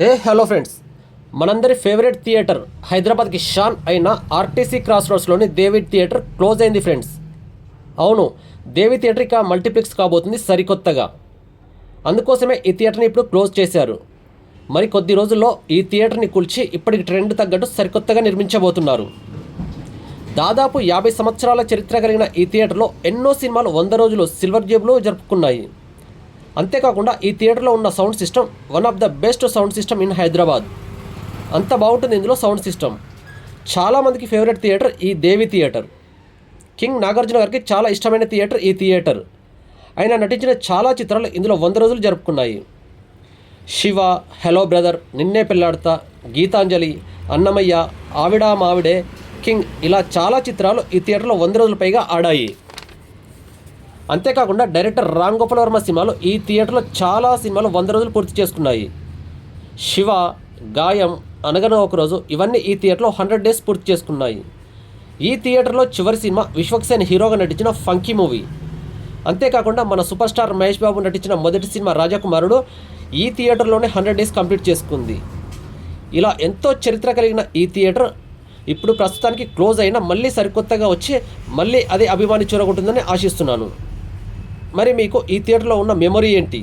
Hello friends, మనందరి favourite theatre హైదరాబాద్కి షాన్ అయిన ఆర్టీసీ క్రాస్ రోడ్స్లోని దేవి థియేటర్ క్లోజ్ అయింది ఫ్రెండ్స్. అవును, దేవి థియేటర్ ఇక మల్టీప్లెక్స్ కాబోతుంది సరికొత్తగా. అందుకోసమే ఈ థియేటర్ని ఇప్పుడు క్లోజ్ చేశారు. మరి కొద్ది రోజుల్లో ఈ థియేటర్ని కూల్చి ఇప్పటికి ట్రెండ్ తగ్గట్టు సరికొత్తగా నిర్మించబోతున్నారు. దాదాపు 50 సంవత్సరాల చరిత్ర కలిగిన ఈ థియేటర్లో ఎన్నో సినిమాలు 100 రోజులు సిల్వర్ జేబులో జరుపుకున్నాయి. అంతేకాకుండా ఈ థియేటర్లో ఉన్న sound system one of the best sound system in Hyderabad. అంత బాగుంటుంది ఇందులో సౌండ్ సిస్టమ్. చాలామందికి ఫేవరెట్ థియేటర్ ఈ దేవి థియేటర్. కింగ్ నాగార్జున గారికి చాలా ఇష్టమైన థియేటర్ ఈ థియేటర్. ఆయన నటించిన చాలా చిత్రాలు ఇందులో 100 రోజులు జరుపుకున్నాయి. శివ, హలో బ్రదర్, నిన్నే పెళ్లాడతా, గీతాంజలి, అన్నమయ్య, ఆవిడా మావిడే, కింగ్ ఇలా చాలా చిత్రాలు ఈ థియేటర్లో 100 రోజుల పైగా ఆడాయి. అంతేకాకుండా డైరెక్టర్ రామ్ గోపాల్ వర్మ సినిమాలు ఈ థియేటర్లో చాలా సినిమాలు 100 రోజులు పూర్తి చేసుకున్నాయి. శివ, గాయం, అనగన ఒకరోజు ఇవన్నీ ఈ థియేటర్లో 100 డేస్ పూర్తి చేసుకున్నాయి. ఈ థియేటర్లో చివరి సినిమా విశ్వక్సేన్ హీరోగా నటించిన ఫంకీ మూవీ. అంతేకాకుండా మన సూపర్ స్టార్ మహేష్ బాబు నటించిన మొదటి సినిమా రాజకుమారుడు ఈ థియేటర్లోనే 100 డేస్ కంప్లీట్ చేసుకుంది. ఇలా ఎంతో చరిత్ర కలిగిన ఈ థియేటర్ ఇప్పుడు ప్రస్తుతానికి క్లోజ్ అయినా మళ్ళీ సరికొత్తగా వచ్చి మళ్ళీ అది అభిమాని చూరగొంటుందని ఆశిస్తున్నాను. మరి మీకు ఈ థియేటర్లో ఉన్న మెమొరీ ఏంటి?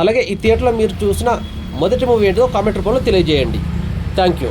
అలాగే ఈ థియేటర్లో మీరు చూసిన మొదటి మూవీ ఏంటో కామెంట్ రూపంలో తెలియజేయండి. Thank you.